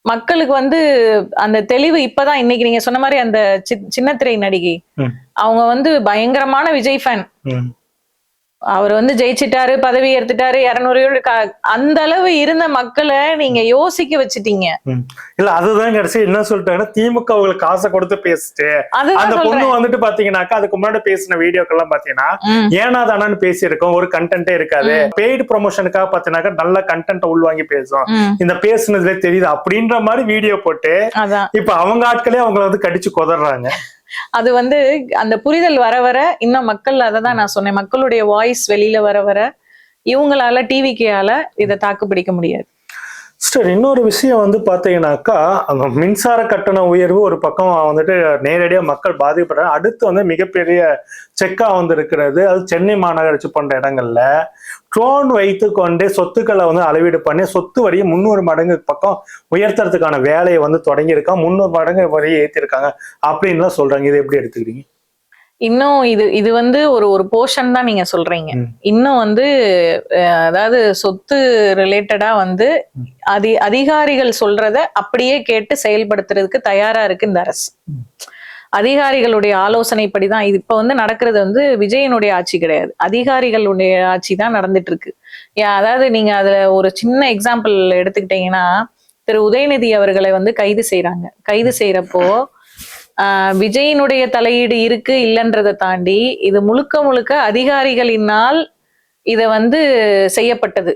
மக்களுக்கு வந்து அந்த தெளிவு இப்பதான். இன்னைக்கு நீங்க சொன்ன மாதிரி அந்த சின்னத்திரை நடிகை, அவங்க வந்து பயங்கரமான விஜய் ஃபேன். அவர் வந்து ஜெயிச்சிட்டாரு, பதவி ஏற்றுட்டாரு, 200 அந்த அளவு இருந்த மக்களை நீங்க யோசிக்க வச்சுட்டீங்க. இல்ல அதுதான் கடைசி என்ன சொல்லிட்டாங்கன்னா, திமுக அவங்களுக்கு காசை கொடுத்து பேசிட்டு அந்த பொண்ணு வந்துட்டு பாத்தீங்கன்னாக்கா, அதுக்கு முன்னாடி பேசின வீடியோக்கள் எல்லாம் பாத்தீங்கன்னா ஏனா தானான்னு பேசியிருக்கோம், ஒரு கண்டென்ட்டே இருக்காது. பெய்டு ப்ரொமோஷனுக்காக பாத்தீங்கன்னாக்கா நல்ல கண்டென்ட் உள்வாங்கி பேசும், இந்த பேசுனதுல தெரியுது அப்படின்ற மாதிரி வீடியோ போட்டு இப்ப அவங்க ஆட்களே அவங்களை வந்து கடிச்சு கொதறாங்க. அது வந்து அந்த புரிதல் வர வர இன்னும் மக்கள், அததான் நான் சொன்னேன், மக்களுடைய வாய்ஸ் வெளியில வர வர இவங்களால டிவிக்கால இதை தாக்கு பிடிக்க முடியாது. சிஸ்டர், இன்னொரு விஷயம் வந்து பாத்தீங்கன்னாக்கா, அந்த மின்சார கட்டண உயர்வு ஒரு பக்கம் வந்துட்டு நேரடியா மக்கள் பாதிப்படுறாங்க. அடுத்து வந்து மிகப்பெரிய செக்கா வந்து இருக்கிறது, அது சென்னை மாநகராட்சி போன்ற இடங்கள்ல ட்ரோன் வைத்து கொண்டே சொத்துக்களை வந்து அளவீடு பண்ணி சொத்து வரியை 300 மடங்கு பக்கம் உயர்த்துறதுக்கான வேலையை வந்து தொடங்கியிருக்காங்க, 300 மடங்கு வரியை ஏற்றிருக்காங்க அப்படின்லாம் சொல்றாங்க. இதை எப்படி எடுத்துக்கிறீங்க? இன்னும் இது வந்து ஒரு போர்ஷன் தான் நீங்க சொல்றீங்க. இன்னும் வந்து அதாவது சொத்து ரிலேட்டடா வந்து அதிகாரிகள் சொல்றத அப்படியே கேட்டு செயல்படுத்துறதுக்கு தயாரா இருக்கு இந்த அரசு. அதிகாரிகளுடைய ஆலோசனைப்படிதான் இது இப்ப வந்து நடக்கிறது. வந்து விஜயனுடைய ஆட்சி கிடையாது, அதிகாரிகளுடைய ஆட்சி தான் நடந்துட்டு இருக்கு. அதாவது நீங்க அதுல ஒரு சின்ன எக்ஸாம்பிள் எடுத்துக்கிட்டீங்கன்னா, திரு உதயநிதி அவர்களை வந்து கைது செய்யறாங்க. கைது செய்யறப்போ விஜயினுடைய தலையீடு இருக்கு இல்லைன்றதை தாண்டி இது முழுக்க முழுக்க அதிகாரிகளினால் இத வந்து செய்யப்பட்டது.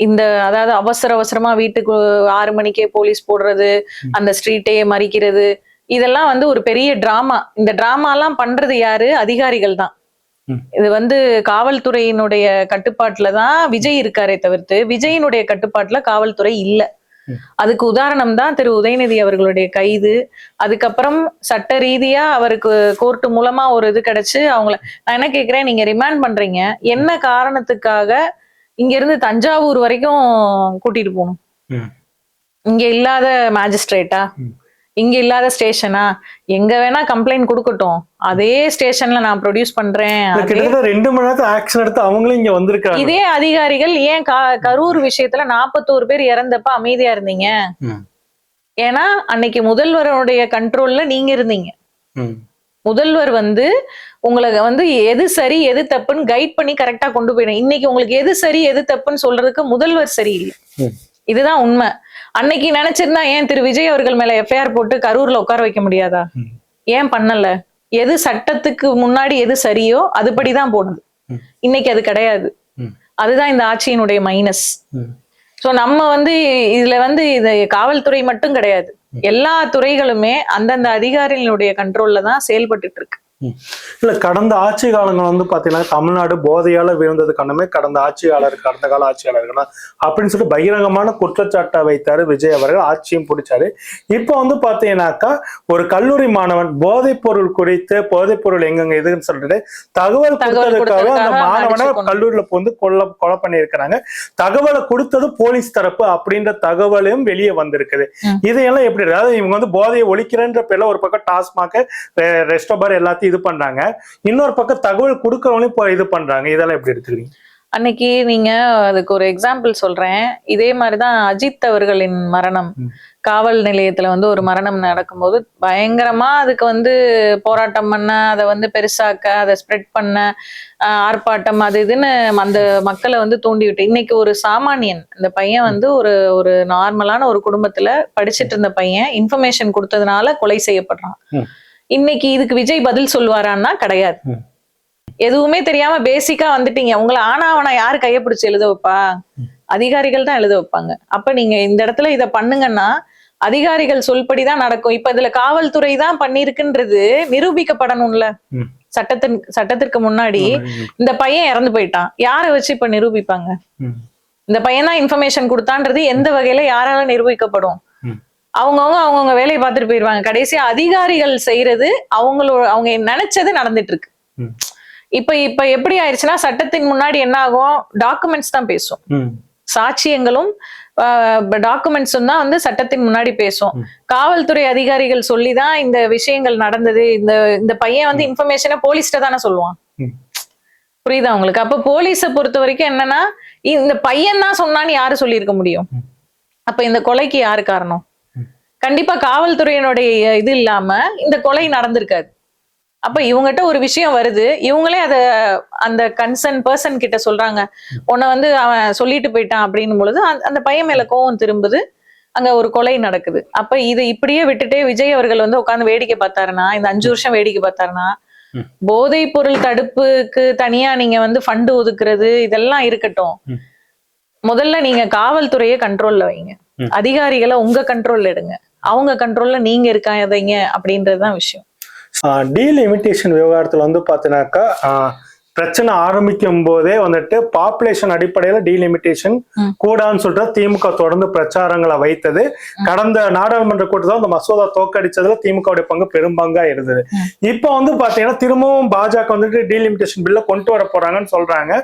இந்த அதாவது அவசரமா வீட்டுக்கு 6 மணிக்கே போலீஸ் போடுறது, அந்த ஸ்ட்ரீட்டையே மறிக்கிறது, இதெல்லாம் வந்து ஒரு பெரிய டிராமா. இந்த டிராமாலாம் பண்றது யாரு? அதிகாரிகள் தான். இது வந்து காவல்துறையினுடைய கட்டுப்பாட்டுல தான் விஜய் இருக்காரே தவிர்த்து விஜயினுடைய கட்டுப்பாட்டுல காவல்துறை இல்ல. அதுக்கு உதாரணம் தான் திரு உதயநிதி அவர்களுடைய கைது. அதுக்கப்புறம் சட்ட ரீதியா அவருக்கு கோர்ட் மூலமா ஒரு இது கிடைச்சு அவங்கள நான் என்ன கேக்குறேன், நீங்க ரிமாண்ட் பண்றீங்க, என்ன காரணத்துக்காக இங்க இருந்து தஞ்சாவூர் வரைக்கும் கூட்டிட்டு போகணும்? இங்க இல்லாத மேஜிஸ்ட்ரேட்டா, இங்க இல்லாத ஸ்டேஷனா? எங்க வேணா கம்ப்ளைண்ட் கொடுக்கட்டும், அதே ஸ்டேஷன்ல நான் ப்ரொடியூஸ் பண்றேன். 2 மணி நேரத்துல ஆக்ஷன் எடுத்து அவங்களும் இங்க வந்திருக்காங்க. இதே அதிகாரிகள் ஏன் கரூர் விஷயத்துல 41 பேர் இறந்தப்ப அமைதியா இருந்தீங்க? ஏன்னா அன்னைக்கு முதல்வருடைய கண்ட்ரோல்ல நீங்க இருந்தீங்க. முதல்வர் வந்து உங்களுக்கு வந்து எது சரி எது தப்புன்னு கைட் பண்ணி கரெக்டா கொண்டு போயிடும். இன்னைக்கு உங்களுக்கு எது சரி எது தப்புன்னு சொல்றதுக்கு முதல்வர் சரியில்லை. இதுதான் உண்மை. அன்னைக்கு நினைச்சிருந்தா ஏன் திரு விஜய் அவர்கள் மேல எஃப்ஐஆர் போட்டு கரூர்ல உட்கார வைக்க முடியாதா? ஏன் பண்ணல? எது சட்டத்துக்கு முன்னாடி எது சரியோ அதுபடிதான் போனது. இன்னைக்கு அது கிடையாது. அதுதான் இந்த ஆட்சியினுடைய மைனஸ். சோ நம்ம வந்து இதுல வந்து இது காவல்துறை மட்டும் கிடையாது, எல்லா துறைகளுமே அந்தந்த அதிகாரிகளுடைய கண்ட்ரோல்ல தான் செயல்பட்டு இருக்கு. இல்ல, கடந்த ஆட்சி காலங்கள் வந்து பாத்தீங்கன்னா தமிழ்நாடு போதையால வீழ்ந்தது காரணமே கடந்த கால ஆட்சியாளர்கள் அப்படின்னு சொல்லிட்டு பகிரங்கமான குற்றச்சாட்டை வைத்தாரு விஜய் அவர்கள். ஆட்சியும் பிடிச்சாரு. இப்போ வந்து பாத்தீங்கன்னாக்கா ஒரு கல்லூரி மாணவன் போதைப் பொருள் குறித்து, போதைப் பொருள் எங்கெங்க இதுன்னு சொல்லிட்டு தகவல் கொடுத்ததுக்காக அந்த மாணவனை கல்லூரியில வந்து கொலை பண்ணியிருக்கிறாங்க. தகவலை கொடுத்தது போலீஸ் தரப்பு அப்படின்ற தகவலும் வெளியே வந்திருக்குது. இதையெல்லாம் எப்படி, அதாவது இவங்க வந்து போதையை ஒழிக்கிறன்ற பேர்ல ஒரு பக்கம் டாஸ்மாக், ரெஸ்டோபார் எல்லாத்தையும் இது பண்றாங்க, இன்னொரு பக்கம் தகவல் கொடுக்கறவங்களும் இது பண்றாங்க. இதெல்லாம் எப்படி எடுத்துக்கிறீங்க? அன்னைக்கு நீங்க அதுக்கு ஒரு எக்ஸாம்பிள் சொல்றேன். இதே மாதிரிதான் அஜித் அவர்களின் மரணம். காவல் நிலையத்துல வந்து ஒரு மரணம் நடக்கும்போது பயங்கரமா அதுக்கு வந்து போராட்டம் பண்ண, அதை வந்து பெருசாக்க, அதை ஸ்ப்ரெட் பண்ண, ஆர்ப்பாட்டம் அது இதுன்னு அந்த மக்களை வந்து தூண்டி விட்டு, இன்னைக்கு ஒரு சாமானியன், இந்த பையன் வந்து ஒரு நார்மலான ஒரு குடும்பத்துல படிச்சுட்டு இருந்த பையன் இன்ஃபர்மேஷன் கொடுத்ததுனால கொலை செய்யப்படுறான். இன்னைக்கு இதுக்கு விஜய் பதில் சொல்வாரான்னா கிடையாது. எதுவுமே தெரியாம பேசிக்கா வந்துட்டீங்க. உங்களை ஆனாவனா யாரு கைய பிடிச்சு எழுத வைப்பா? அதிகாரிகள் தான் எழுத வைப்பாங்க. அப்ப நீங்க இந்த இடத்துல இத பண்ணுங்கன்னா அதிகாரிகள் சொல்படிதான் நடக்கும். இப்ப இதுல காவல்துறை தான் பண்ணிருக்குன்றது நிரூபிக்கப்படணும்ல. சட்டத்திற்கு முன்னாடி இந்த பையன் இறந்து போயிட்டான், யாரை வச்சு இப்ப நிரூபிப்பாங்க? இந்த பையன் தான் இன்ஃபர்மேஷன் கொடுத்தான்றது எந்த வகையில யாரால நிரூபிக்கப்படும்? அவங்கவுங்க வேலையை பார்த்துட்டு போயிருவாங்க. கடைசியா அதிகாரிகள் செய்யறது அவங்க நினைச்சது நடந்துட்டு இருக்கு. இப்ப எப்படி ஆயிடுச்சுன்னா சட்டத்தின் முன்னாடி என்ன ஆகும்? டாக்குமெண்ட்ஸ் தான் பேசும். சாட்சியங்களும் டாக்குமெண்ட்ஸும் தான் வந்து சட்டத்தின் முன்னாடி பேசும். காவல்துறை அதிகாரிகள் சொல்லிதான் இந்த விஷயங்கள் நடந்தது, இந்த பையன் வந்து இன்ஃபர்மேஷனை போலீஸ்ட தானே சொல்லுவான். புரியுதா உங்களுக்கு? அப்ப போலீஸை பொறுத்த வரைக்கும் என்னன்னா, இந்த பையன் தான் சொன்னான்னு யாரு சொல்லியிருக்க முடியும்? அப்ப இந்த கொலைக்கு யாரு காரணம்? கண்டிப்பா காவல்துறையினுடைய இது இல்லாம இந்த கொலை நடந்திருக்காது. அப்ப இவங்ககிட்ட ஒரு விஷயம் வருது, இவங்களே அத அந்த கன்சர்ன் பர்சன் கிட்ட சொல்றாங்க, உன்னை வந்து அவன் சொல்லிட்டு போயிட்டான் அப்படின்னும் பொழுது அந்த பையன் மேல கோவம் திரும்புது, அங்க ஒரு கொலை நடக்குது. அப்ப இதை இப்படியே விட்டுட்டே விஜய் அவர்கள் வந்து உட்கார்ந்து வேடிக்கை பார்த்தாருன்னா, இந்த 5 வருஷம் வேடிக்கை பார்த்தாருன்னா, போதைப் பொருள் தடுப்புக்கு தனியா நீங்க வந்து ஃபண்டு ஒதுக்குறது இதெல்லாம் இருக்கட்டும், முதல்ல நீங்க காவல்துறையை கண்ட்ரோல்ல வைங்க, அதிகாரிகளை உங்க கண்ட்ரோல்ல எடுங்க, அவங்க கண்ட்ரோல்ல நீங்க இருக்காதீங்க அப்படின்றதுதான் விஷயம். டீலிமிட்டேஷன் விவகாரத்துல வந்து பாத்தீங்கன்னாக்கா பிரச்சனை ஆரம்பிக்கும் போதே வந்துட்டு பாப்புலேஷன் அடிப்படையில டீலிமிட்டேஷன் கூடான்னு சொல்லிட்டு திமுக தொடர்ந்து பிரச்சாரங்களை வைத்தது. கடந்த நாடாளுமன்ற கூட்டத்தில் அந்த மசோதா தோக்கடிச்சதுல திமுகவுடைய பங்கு பெரும்பங்கா இருந்தது. இப்ப வந்து பாத்தீங்கன்னா திரும்பவும் பாஜக வந்துட்டு டீலிமிட்டேஷன் பில்ல கொண்டு வர போறாங்கன்னு சொல்றாங்க.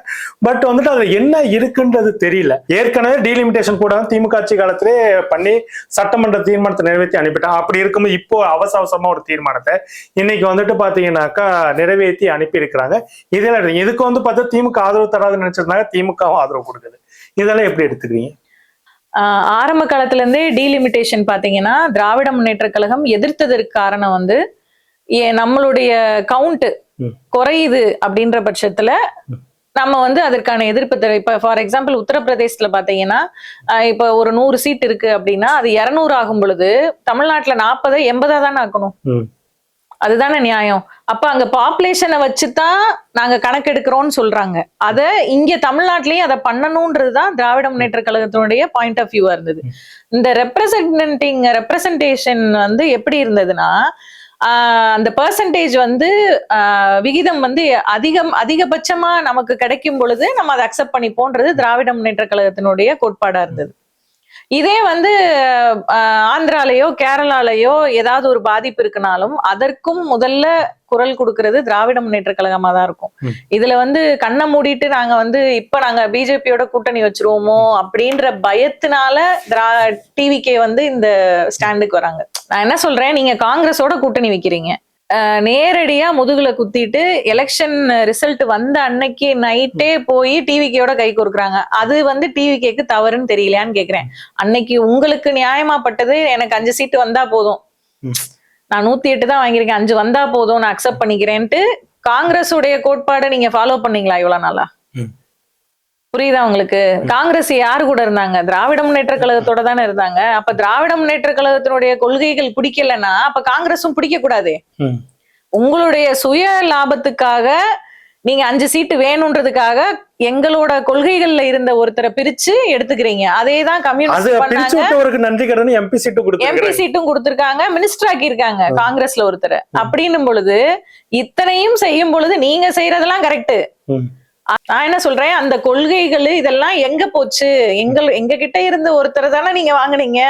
பட் வந்துட்டு அதுல என்ன இருக்குன்றது தெரியல. ஏற்கனவே டீலிமிட்டேஷன் கூட திமுக ஆட்சி காலத்திலே பண்ணி சட்டமன்ற தீர்மானத்தை நிறைவேற்றி அனுப்பிட்டாங்க. அப்படி இருக்கும்போது இப்போ அவசரமா ஒரு தீர்மானத்தை இன்னைக்கு வந்துட்டு பாத்தீங்கன்னாக்கா நிறைவேற்றி அனுப்பி இருக்கிறாங்க. இதுல இதுக்கு வந்து பார்த்தா திமுக ஆதரவு தராதுன்னு நினைச்சிருந்தாங்க, திமுகவும் ஆதரவு கொடுக்குது. இதெல்லாம் எப்படி எடுத்துக்கிறீங்க? ஆரம்ப காலத்துல இருந்தே டீலிமிட்டேஷன் பாத்தீங்கன்னா திராவிட முன்னேற்ற கழகம் எதிர்த்ததற்கு காரணம் வந்து நம்மளுடைய கவுண்ட் குறையுது அப்படின்ற பட்சத்துல நம்ம வந்து அதற்கான எதிர்ப்பு. இப்ப ஃபார் எக்ஸாம்பிள் உத்தரப்பிரதேசத்துல பாத்தீங்கன்னா இப்ப ஒரு 100 சீட் இருக்கு அப்படின்னா அது 200 ஆகும் பொழுது தமிழ்நாட்டுல 40 80 தானே ஆக்கணும். அதுதானே நியாயம். அப்ப அங்க பாப்புலேஷனை வச்சுதான் நாங்க கணக்கெடுக்கிறோம்னு சொல்றாங்க. அத இங்க தமிழ்நாட்டிலயும் அதை பண்ணணும்ன்றதுதான் திராவிட முன்னேற்ற கழகத்தினுடைய பாயிண்ட் ஆஃப் வியூவா இருந்தது. இந்த ரெப்ரசன்டேஷன் வந்து எப்படி இருந்ததுன்னா, அந்த பெர்சன்டேஜ் வந்து விகிதம் வந்து அதிகபட்சமா நமக்கு கிடைக்கும் பொழுது நம்ம அதை அக்செப்ட் பண்ணிப்போன்றது திராவிட முன்னேற்ற கழகத்தினுடைய கோட்பாடா இருந்தது. இதே வந்து ஆந்திராலயோ கேரளாலயோ ஏதாவது ஒரு பாதிப்பு இருக்குனாலும் அதற்கும் முதல்ல குரல் கொடுக்கிறது திராவிட முன்னேற்ற கழகமா தான் இருக்கும். இதுல வந்து கண்ணை மூடிட்டு நாங்க வந்து இப்ப நாங்க பிஜேபியோட கூட்டணி வச்சிருவோமோ அப்படின்ற பயத்தினால டிவிகே வந்து இந்த ஸ்டாண்டுக்கு வராங்க. நான் என்ன சொல்றேன், நீங்க காங்கிரஸோட கூட்டணி வைக்கிறீங்க, நேரடியா முதுகுல குத்திட்டு எலெக்ஷன் ரிசல்ட் வந்த அன்னைக்கு நைட்டே போய் டிவிகேயோட கை கோர்க்குறாங்க. அது வந்து டிவிகேக்கு தவறுன்னு தெரியலையான்னு கேக்குறேன். அன்னைக்கு உங்களுக்கு நியாயமாப்பட்டது எனக்கு 5 சீட்டு வந்தா போதும், நான் 108 தான் வாங்கியிருக்கேன், 5 வந்தா போதும் நான் அக்செப்ட் பண்ணிக்கிறேன்ட்டு காங்கிரஸ் உடைய கோட்பாடை நீங்க ஃபாலோ பண்ணீங்களா இவ்வளவு நாளா? புரியுதா உங்களுக்கு? காங்கிரஸ் யாரு கூட இருந்தாங்க? திராவிட முன்னேற்ற கழகத்தோட தானே இருந்தாங்க. அப்ப திராவிட முன்னேற்ற கழகத்தினுடைய கொள்கைகள் பிடிக்கலன்னா அப்ப காங்கிரஸும் பிடிக்க கூடாது. உங்களுடைய சுய லாபத்துக்காக நீங்க 5 சீட்டு வேணும்ன்றதுக்காக எங்களோட கொள்கைகள்ல இருந்த ஒருத்தரை பிரிச்சு எடுத்துக்கிறீங்க. அதேதான் கம்யூனிஸ்ட் பண்ணாங்க. நன்றி கடன் எம்பி சீட்டும் கொடுத்திருக்காங்க, மினிஸ்டர் ஆக்கி இருக்காங்க காங்கிரஸ்ல ஒருத்தர். அப்படின்னும் பொழுது இத்தனையும் செய்யும் பொழுது நீங்க செய்யறதெல்லாம் கரெக்ட். நான் என்ன சொல்றேன், அந்த கொள்கைகள் இதெல்லாம் எங்க போச்சு? எங்க கிட்ட இருந்த ஒருத்தர் தானே நீங்க வாங்குனீங்க.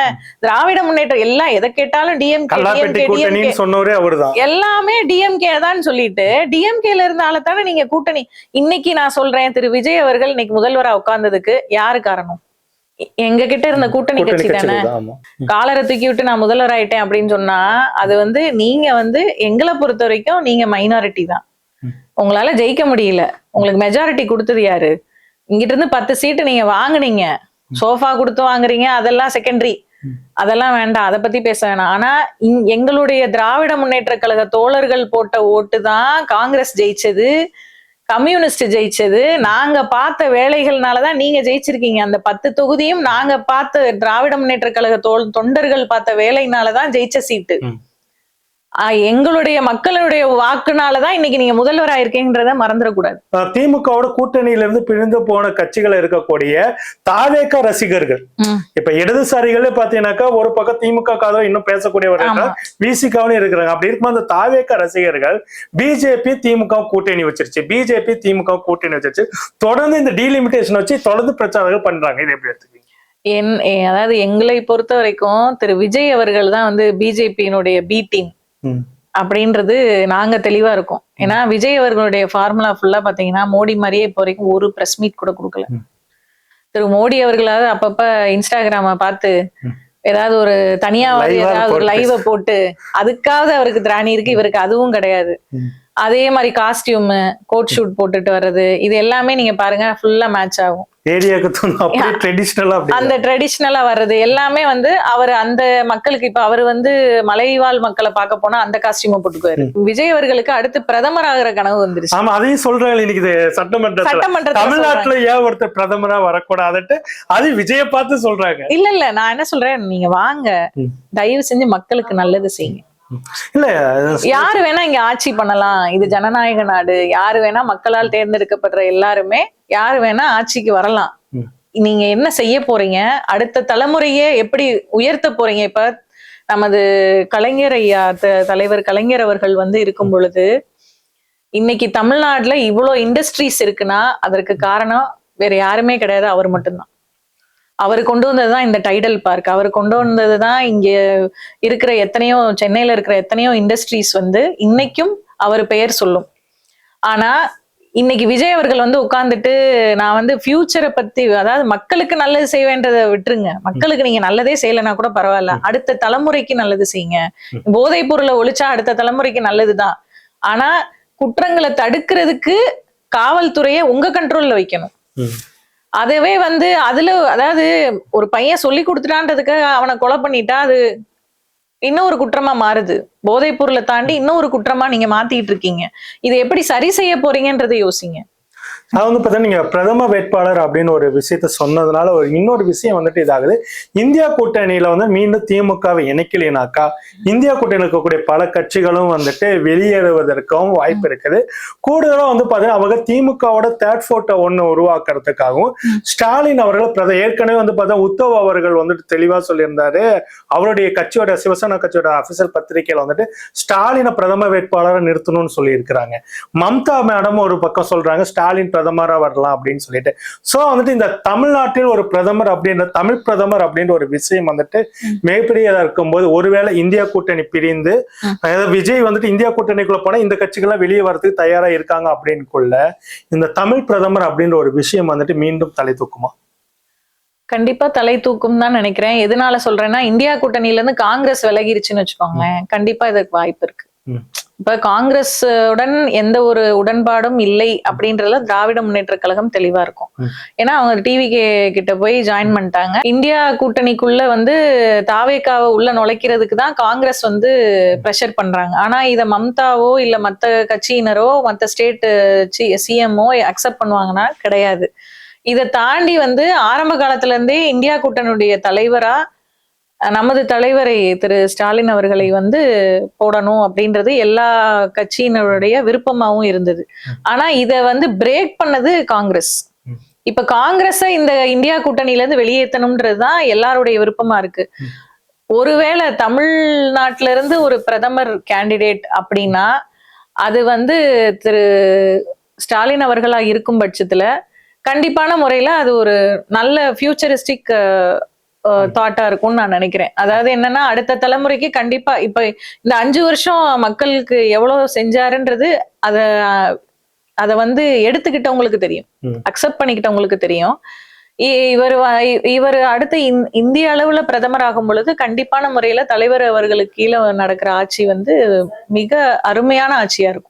திராவிட முன்னேற்றம் எல்லாம் எதை கேட்டாலும் டிஎம்கே சொன்னவரே அவர்தான், எல்லாமே டிஎம்கே தான் சொல்லிட்டு டிஎம்கேல இருந்த ஆளை தானே நீங்க கூட்டணி. இன்னைக்கு நான் சொல்றேன், திரு விஜய் அவர்கள் இன்னைக்கு முதல்வரா உட்கார்ந்ததுக்கு யாரு காரணம்? எங்க கிட்ட இருந்த கூட்டணி கட்சி தானே. காலரை தூக்கி விட்டு நான் முதல்வர் ஆயிட்டேன் அப்படின்னு சொன்னா அது வந்து நீங்க வந்து எங்களை பொறுத்த வரைக்கும் நீங்க மைனாரிட்டி தான், உங்களால ஜெயிக்க முடியல. உங்களுக்கு மெஜாரிட்டி கொடுத்தது யாரு? இங்கிட்ட இருந்து 10 சீட்டு நீங்க வாங்குனீங்க, சோஃபா கொடுத்து வாங்குறீங்க, அதெல்லாம் செகண்டரி, அதெல்லாம் வேண்டாம், அதை பத்தி பேச வேணாம். ஆனா எங்களுடைய திராவிட முன்னேற்ற கழக தோழர்கள் போட்ட ஓட்டு தான் காங்கிரஸ் ஜெயிச்சது, கம்யூனிஸ்ட் ஜெயிச்சது. நாங்க பார்த்த வேலைகள்னாலதான் நீங்க ஜெயிச்சிருக்கீங்க. அந்த 10 தொகுதியும் நாங்க பார்த்த திராவிட முன்னேற்ற கழக தொண்டர்கள் பார்த்த வேலைனாலதான் ஜெயிச்ச சீட்டு. எங்களுடைய மக்களுடைய வாக்குனாலதான் இன்னைக்கு நீங்க முதல்வர் ஆயிருக்கீங்கன்றத மறந்துடக்கூடாது. திமுகவோட கூட்டணியில இருந்து பிரிந்து போன கட்சிகள் இருக்கக்கூடிய தாவேக ரசிகர்கள், இப்ப இடதுசாரிகளே பாத்தீங்கன்னாக்கா ஒரு பக்கம் திமுக இன்னும் பேசக்கூடியவர்கள் விசிகாவும் இருக்கிறாங்க. அப்படி இருக்கும் அந்த தாவேக ரசிகர்கள் பிஜேபி திமுக கூட்டணி வச்சிருச்சு, பிஜேபி திமுக கூட்டணி வச்சிருச்சு, தொடர்ந்து இந்த டீலிமிட்டேஷன் வச்சு தொடர்ந்து பிரச்சாரங்கள் பண்றாங்க. இது எப்படி எடுத்துக்கீங்க? அதாவது எங்களை பொறுத்த வரைக்கும் திரு விஜய் அவர்கள் தான் வந்து பிஜேபியினுடைய பி டீம் அப்படின்றது நாங்க தெளிவா இருக்கோம். ஏன்னா விஜய் அவர்களுடைய ஃபார்முலா ஃபுல்லா பாத்தீங்கன்னா மோடி மாதிரியே இப்போ வரைக்கும் ஒரு பிரஸ் மீட் கூட கொடுக்கல. திரு மோடி அவர்களாவது அப்பப்ப இன்ஸ்டாகிராம பார்த்து ஏதாவது ஒரு தனியா ஏதாவது ஒரு லைவ போட்டு அதுக்காவது அவருக்கு திராணி இருக்கு, இவருக்கு அதுவும் கிடையாது. அதே மாதிரி காஸ்டியூம் கோட் ஷூட் போட்டுட்டு வர்றது, இது எல்லாமே நீங்க பாருங்க ஃபுல்லா மேட்ச் ஆகும். அந்த ட்ரெடிஷனலா வர்றது எல்லாமே வந்து அவர் அந்த மக்களுக்கு, இப்ப அவர் வந்து மலைவாழ் மக்களை பார்க்க போனா அந்த காஸ்டியூம் போட்டுக்குவாரு. விஜய் அவர்களுக்கு அடுத்து பிரதமர் ஆகிற கனவு வந்துருச்சு. ஆமா, அதையும் சொல்றாங்க இன்னைக்கு சட்டமன்ற தமிழ்நாட்டுல ஏன் ஒருத்தர் பிரதமரா வரக்கூடாதுட்டு அது விஜய பார்த்து சொல்றாங்க. இல்ல நான் என்ன சொல்றேன், நீங்க வாங்க, தயவு செஞ்சு மக்களுக்கு நல்லது செய்யுங்க. இல்ல யாரு வேணா இங்க ஆட்சி பண்ணலாம், இது ஜனநாயக நாடு, யாரு வேணா மக்களால் தேர்ந்தெடுக்கப்படுற எல்லாருமே யாரு வேணா ஆட்சிக்கு வரலாம். நீங்க என்ன செய்ய போறீங்க, அடுத்த தலைமுறையே எப்படி உயர்த்த போறீங்க? இப்ப நமது கலைஞர் ஐயா தலைவர் கலைஞர் அவர்கள் வந்து இருக்கும் பொழுது இன்னைக்கு தமிழ்நாட்டுல இவ்வளவு இண்டஸ்ட்ரீஸ் இருக்குன்னா அதற்கு காரணம் வேற யாருமே கிடையாது, அவர் மட்டும்தான். அவர் கொண்டு வந்ததுதான் இந்த டைடல் பார்க், அவர் கொண்டு வந்ததுதான் இங்க இருக்கிற எத்தனையோ, சென்னையில இருக்கிற எத்தனையோ இண்டஸ்ட்ரீஸ் வந்து இன்னைக்கும் அவர் பெயர் சொல்லும். ஆனா இன்னைக்கு விஜய் அவர்கள் வந்து உட்கார்ந்துட்டு நான் வந்து ஃபியூச்சரை பத்தி, அதாவது மக்களுக்கு நல்லது செய்வேன்றதை விட்டுருங்க, மக்களுக்கு நீங்க நல்லதே செய்யலைன்னா கூட பரவாயில்ல, அடுத்த தலைமுறைக்கு நல்லது செய்யுங்க. போதைப் பொருளை ஒழிச்சா அடுத்த தலைமுறைக்கு நல்லதுதான். ஆனா குற்றங்களை தடுக்கிறதுக்கு காவல்துறையை உங்க கண்ட்ரோல்ல வைக்கணும். அதுவே வந்து அதுல, அதாவது ஒரு பையன் சொல்லி கொடுத்துட்டான்றதுக்காக அவனை கொலை பண்ணிட்டா அது இன்னொரு குற்றமா மாறுது. போதைப் பொருளை தாண்டி இன்னொரு குற்றமா நீங்க மாத்திட்டு இருக்கீங்க. இது எப்படி சரி செய்ய போறீங்கன்றதை யோசிங்க. அது வந்து பார்த்தீங்கன்னா நீங்க பிரதம வேட்பாளர் அப்படின்னு ஒரு விஷயத்த சொன்னதுனால ஒரு இன்னொரு விஷயம் வந்துட்டு இதாகுது. இந்தியா கூட்டணியில வந்து மீண்டும் திமுகவை இணைக்கலைனாக்கா இந்தியா கூட்டணியில் இருக்கக்கூடிய பல கட்சிகளும் வந்துட்டு வெளியேறுவதற்கும் வாய்ப்பு இருக்குது. கூடுதலா வந்து பார்த்தீங்கன்னா அவங்க திமுகவோட தேர்ட் போட்டோ ஒண்ணு உருவாக்குறதுக்காகவும் ஸ்டாலின் அவர்கள் ஏற்கனவே வந்து பார்த்தா உத்தவ் அவர்கள் வந்துட்டு தெளிவா சொல்லியிருந்தாரு. அவருடைய கட்சியோட சிவசேனா கட்சியோட அபிஷியல் பத்திரிகையில வந்துட்டு ஸ்டாலினை பிரதம வேட்பாளரை நிறுத்தணும்னு சொல்லி இருக்கிறாங்க. மம்தா மேடம் ஒரு பக்கம் சொல்றாங்க ஸ்டாலின் பிரதமரா வரலாம் அப்படின்னு சொல்லிட்டு. சோ வந்துட்டு இந்த தமிழ்நாட்டில் ஒரு பிரதமர் அப்படின்ற தமிழ் பிரதமர் அப்படின்ற ஒரு விஷயம் வந்துட்டு மிகப்பெரியதா இருக்கும்போது ஒருவேளை இந்தியா கூட்டணி பிரிந்து விஜய் வந்துட்டு இந்தியா கூட்டணிக்குள்ள போனா இந்த கட்சிகள்லாம் வெளியே வரதுக்கு தயாரா இருக்காங்க அப்படின்னு கொள்ள இந்த தமிழ் பிரதமர் அப்படின்ற ஒரு விஷயம் வந்துட்டு மீண்டும் தலை தூக்குமா? கண்டிப்பா தலை தூக்கும் தான் நினைக்கிறேன். எதனால சொல்றேன்னா இந்தியா கூட்டணியில இருந்து காங்கிரஸ் விலகிருச்சுன்னு வச்சுக்கோங்களேன், கண்டிப்பா இதற்கு வாய்ப்பு இருக்கு. இப்ப காங்கிரஸ் உடன் எந்த ஒரு உடன்பாடும் இல்லை அப்படின்றதுல திராவிட முன்னேற்ற கழகம் தெளிவா இருக்கும். ஏன்னா அவங்க டிவிகே கிட்ட போய் ஜாயின் பண்ணிட்டாங்க. இந்தியா கூட்டணிக்குள்ள வந்து தாவேக்காவை உள்ள நுழைக்கிறதுக்கு தான் காங்கிரஸ் வந்து ப்ரெஷர் பண்றாங்க. ஆனா இத மம்தாவோ இல்ல மத்த கட்சியினரோ மத்த ஸ்டேட் சிஎம்ஓ அக்செப்ட் பண்ணுவாங்கன்னா கிடையாது. இதை தாண்டி வந்து ஆரம்ப காலத்துல இருந்தே இந்தியா கூட்டணியுடைய தலைவரா நமது தலைவரை திரு ஸ்டாலின் அவர்களை வந்து போடணும் அப்படின்றது எல்லா கட்சியினருடைய விருப்பமாவும் இருந்தது. ஆனா இத வந்து பிரேக் பண்ணது காங்கிரஸ். இப்ப காங்கிரஸ இந்த இந்தியா கூட்டணியில இருந்து வெளியேற்றணும்ன்றதுதான் எல்லாருடைய விருப்பமா இருக்கு. ஒருவேளை தமிழ்நாட்டில இருந்து ஒரு பிரதமர் கேண்டிடேட் அப்படின்னா அது வந்து திரு ஸ்டாலின் அவர்களா இருக்கும் பட்சத்துல கண்டிப்பான முறையில அது ஒரு நல்ல ஃபியூச்சரிஸ்டிக் தாட்டா இருக்கும்னு நான் நினைக்கிறேன். அதாவது என்னன்னா அடுத்த தலைமுறைக்கு கண்டிப்பா இப்ப இந்த 5 வருஷம் மக்களுக்கு எவ்வளவு செஞ்சாருன்றது அத வந்து எடுத்துக்கிட்டவங்களுக்கு தெரியும், அக்செப்ட் பண்ணிக்கிட்டவங்களுக்கு தெரியும். இவர் அடுத்த இந்திய அளவுல பிரதமர் ஆகும் பொழுது கண்டிப்பான முறையில தலைவர் அவர்களுக்கு கீழே நடக்கிற ஆட்சி வந்து மிக அருமையான ஆட்சியா இருக்கும்.